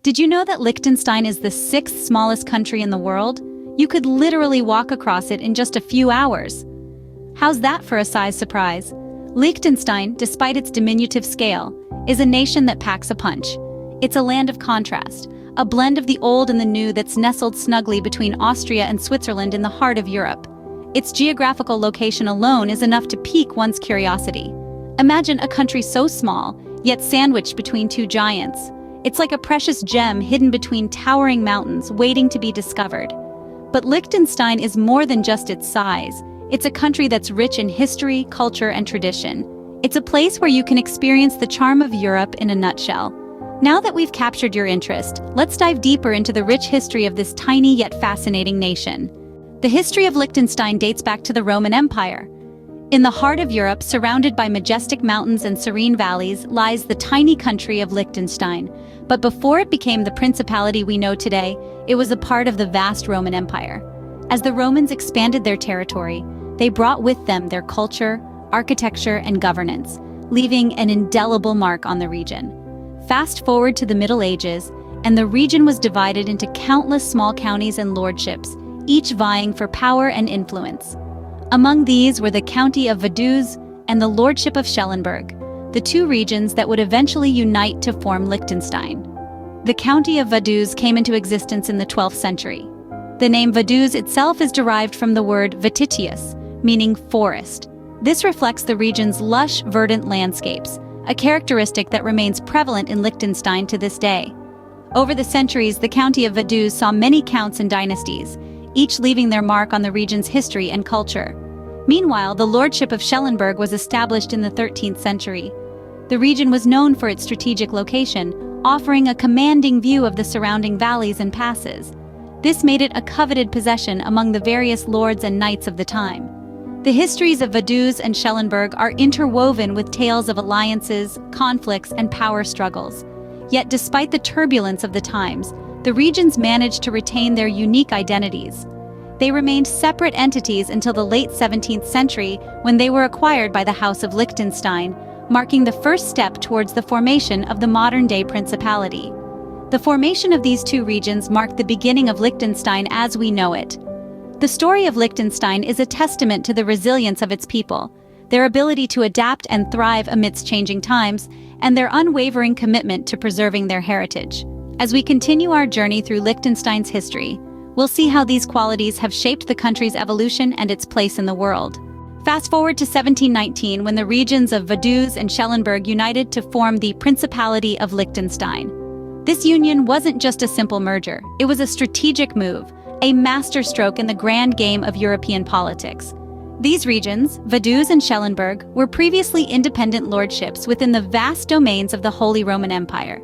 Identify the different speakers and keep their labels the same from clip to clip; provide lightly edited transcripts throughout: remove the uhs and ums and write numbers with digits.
Speaker 1: Did you know that Liechtenstein is the sixth smallest country in the world? You could literally walk across it in just a few hours. How's that for a size surprise? Liechtenstein, despite its diminutive scale, is a nation that packs a punch. It's a land of contrast, a blend of the old and the new that's nestled snugly between Austria and Switzerland in the heart of Europe. Its geographical location alone is enough to pique one's curiosity. Imagine a country so small, yet sandwiched between two giants. It's like a precious gem hidden between towering mountains waiting to be discovered. But Liechtenstein is more than just its size. It's a country that's rich in history, culture, and tradition. It's a place where you can experience the charm of Europe in a nutshell. Now that we've captured your interest, let's dive deeper into the rich history of this tiny yet fascinating nation. The history of Liechtenstein dates back to the Roman Empire. In the heart of Europe, surrounded by majestic mountains and serene valleys, lies the tiny country of Liechtenstein. But before it became the principality we know today, it was a part of the vast Roman Empire. As the Romans expanded their territory, they brought with them their culture, architecture, and governance, leaving an indelible mark on the region. Fast forward to the Middle Ages, and the region was divided into countless small counties and lordships, each vying for power and influence. Among these were the County of Vaduz and the Lordship of Schellenberg, the two regions that would eventually unite to form Liechtenstein. The County of Vaduz came into existence in the 12th century. The name Vaduz itself is derived from the word Vatitius, meaning forest. This reflects the region's lush, verdant landscapes, a characteristic that remains prevalent in Liechtenstein to this day. Over the centuries, the County of Vaduz saw many counts and dynasties, each leaving their mark on the region's history and culture. Meanwhile, the Lordship of Schellenberg was established in the 13th century. The region was known for its strategic location, offering a commanding view of the surrounding valleys and passes. This made it a coveted possession among the various lords and knights of the time. The histories of Vaduz and Schellenberg are interwoven with tales of alliances, conflicts, and power struggles. Yet despite the turbulence of the times, the regions managed to retain their unique identities. They remained separate entities until the late 17th century when they were acquired by the House of Liechtenstein, marking the first step towards the formation of the modern-day principality. The formation of these two regions marked the beginning of Liechtenstein as we know it. The story of Liechtenstein is a testament to the resilience of its people, their ability to adapt and thrive amidst changing times, and their unwavering commitment to preserving their heritage. As we continue our journey through Liechtenstein's history, we'll see how these qualities have shaped the country's evolution and its place in the world. Fast forward to 1719, when the regions of Vaduz and Schellenberg united to form the Principality of Liechtenstein. This union wasn't just a simple merger, it was a strategic move, a masterstroke in the grand game of European politics. These regions, Vaduz and Schellenberg, were previously independent lordships within the vast domains of the Holy Roman Empire.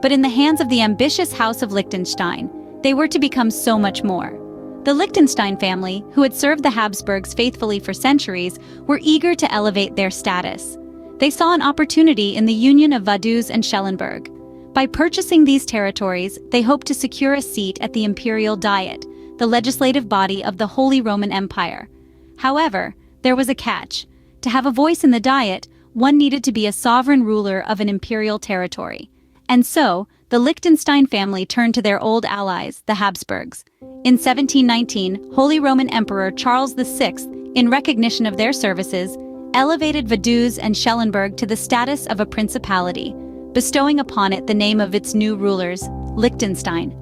Speaker 1: But in the hands of the ambitious House of Liechtenstein, they were to become so much more. The Liechtenstein family, who had served the Habsburgs faithfully for centuries, were eager to elevate their status. They saw an opportunity in the union of Vaduz and Schellenberg. By purchasing these territories, they hoped to secure a seat at the Imperial Diet, the legislative body of the Holy Roman Empire. However, there was a catch. To have a voice in the Diet, one needed to be a sovereign ruler of an imperial territory. And so, the Liechtenstein family turned to their old allies, the Habsburgs. In 1719, Holy Roman Emperor Charles VI, in recognition of their services, elevated Vaduz and Schellenberg to the status of a principality, bestowing upon it the name of its new rulers, Liechtenstein.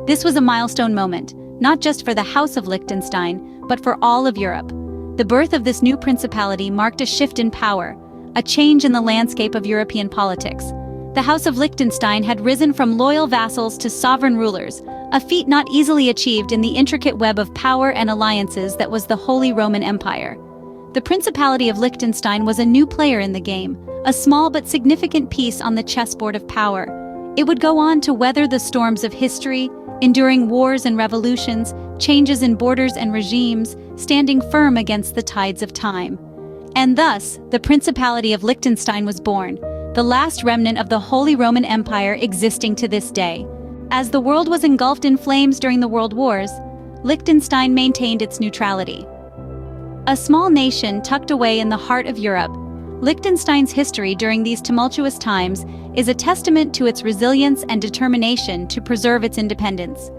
Speaker 1: This was a milestone moment, not just for the House of Liechtenstein, but for all of Europe. The birth of this new principality marked a shift in power, a change in the landscape of European politics. The House of Liechtenstein had risen from loyal vassals to sovereign rulers, a feat not easily achieved in the intricate web of power and alliances that was the Holy Roman Empire. The Principality of Liechtenstein was a new player in the game, a small but significant piece on the chessboard of power. It would go on to weather the storms of history, enduring wars and revolutions, changes in borders and regimes, standing firm against the tides of time. And thus, the Principality of Liechtenstein was born, the last remnant of the Holy Roman Empire existing to this day. As the world was engulfed in flames during the World Wars, Liechtenstein maintained its neutrality. A small nation tucked away in the heart of Europe, Liechtenstein's history during these tumultuous times is a testament to its resilience and determination to preserve its independence.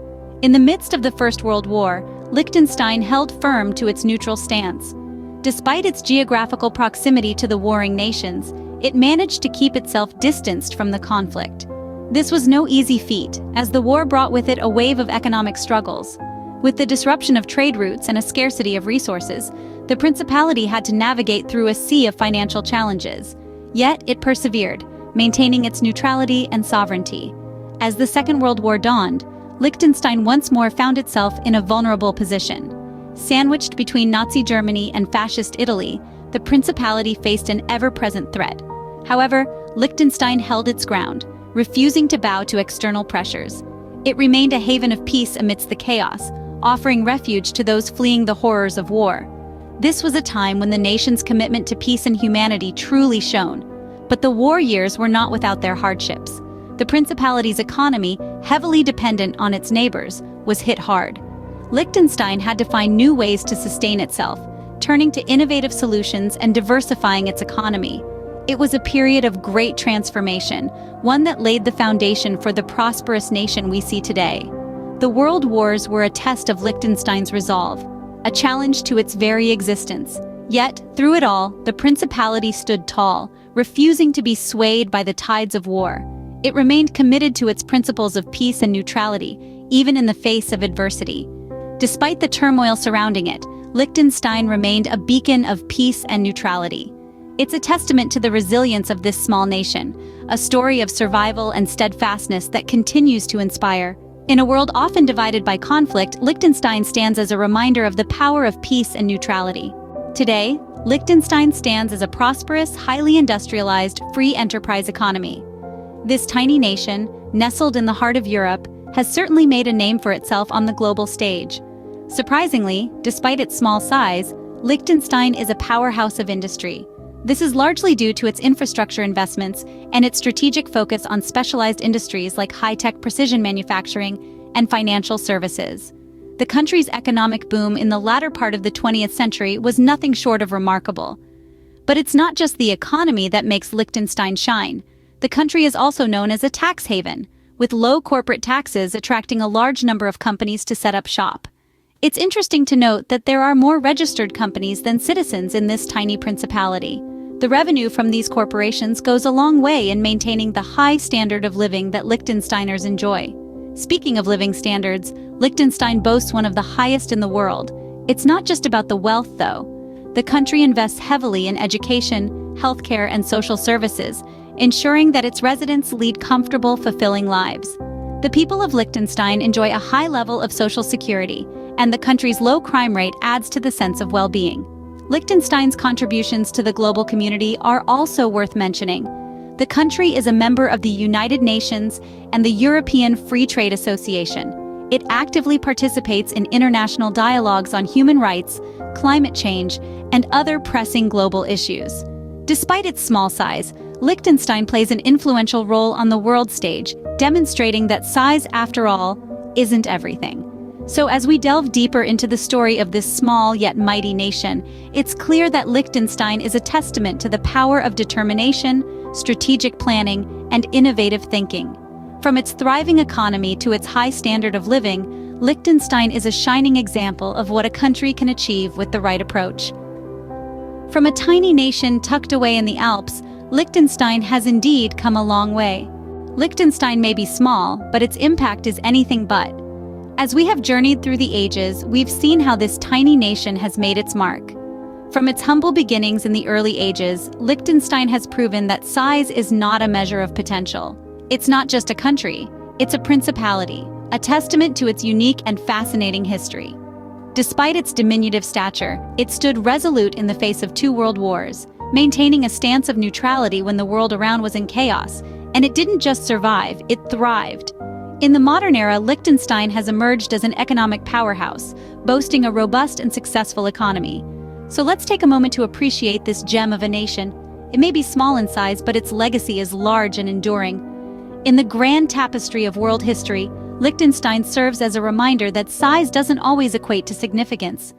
Speaker 1: In the midst of the First World War, Liechtenstein held firm to its neutral stance. Despite its geographical proximity to the warring nations, it managed to keep itself distanced from the conflict. This was no easy feat, as the war brought with it a wave of economic struggles. With the disruption of trade routes and a scarcity of resources, the Principality had to navigate through a sea of financial challenges. Yet it persevered, maintaining its neutrality and sovereignty. As the Second World War dawned, Liechtenstein once more found itself in a vulnerable position. Sandwiched between Nazi Germany and Fascist Italy, the Principality faced an ever-present threat. However, Liechtenstein held its ground, refusing to bow to external pressures. It remained a haven of peace amidst the chaos, offering refuge to those fleeing the horrors of war. This was a time when the nation's commitment to peace and humanity truly shone. But the war years were not without their hardships. The Principality's economy, heavily dependent on its neighbors, was hit hard. Liechtenstein had to find new ways to sustain itself, turning to innovative solutions and diversifying its economy. It was a period of great transformation, one that laid the foundation for the prosperous nation we see today. The world wars were a test of Liechtenstein's resolve, a challenge to its very existence. Yet, through it all, the Principality stood tall, refusing to be swayed by the tides of war. It remained committed to its principles of peace and neutrality, even in the face of adversity. Despite the turmoil surrounding it, Liechtenstein remained a beacon of peace and neutrality. It's a testament to the resilience of this small nation, a story of survival and steadfastness that continues to inspire. In a world often divided by conflict, Liechtenstein stands as a reminder of the power of peace and neutrality. Today, Liechtenstein stands as a prosperous, highly industrialized, free enterprise economy. This tiny nation, nestled in the heart of Europe, has certainly made a name for itself on the global stage. Surprisingly, despite its small size, Liechtenstein is a powerhouse of industry. This is largely due to its infrastructure investments and its strategic focus on specialized industries like high-tech precision manufacturing and financial services. The country's economic boom in the latter part of the 20th century was nothing short of remarkable. But it's not just the economy that makes Liechtenstein shine. The country is also known as a tax haven, with low corporate taxes attracting a large number of companies to set up shop. It's interesting to note that there are more registered companies than citizens in this tiny principality. The revenue from these corporations goes a long way in maintaining the high standard of living that Liechtensteiners enjoy. Speaking of living standards, Liechtenstein boasts one of the highest in the world. It's not just about the wealth, though. The country invests heavily in education, healthcare, and social services, ensuring that its residents lead comfortable, fulfilling lives. The people of Liechtenstein enjoy a high level of social security, and the country's low crime rate adds to the sense of well-being. Liechtenstein's contributions to the global community are also worth mentioning. The country is a member of the United Nations and the European Free Trade Association. It actively participates in international dialogues on human rights, climate change, and other pressing global issues. Despite its small size, Liechtenstein plays an influential role on the world stage, demonstrating that size, after all, isn't everything. So as we delve deeper into the story of this small yet mighty nation, it's clear that Liechtenstein is a testament to the power of determination, strategic planning, and innovative thinking. From its thriving economy to its high standard of living, Liechtenstein is a shining example of what a country can achieve with the right approach. From a tiny nation tucked away in the Alps, Liechtenstein has indeed come a long way. Liechtenstein may be small, but its impact is anything but. As we have journeyed through the ages, we've seen how this tiny nation has made its mark. From its humble beginnings in the early ages, Liechtenstein has proven that size is not a measure of potential. It's not just a country, it's a principality, a testament to its unique and fascinating history. Despite its diminutive stature, it stood resolute in the face of 2 world wars, maintaining a stance of neutrality when the world around was in chaos, and it didn't just survive, it thrived. In the modern era, Liechtenstein has emerged as an economic powerhouse, boasting a robust and successful economy. So let's take a moment to appreciate this gem of a nation. It may be small in size, but its legacy is large and enduring. In the grand tapestry of world history, Liechtenstein serves as a reminder that size doesn't always equate to significance.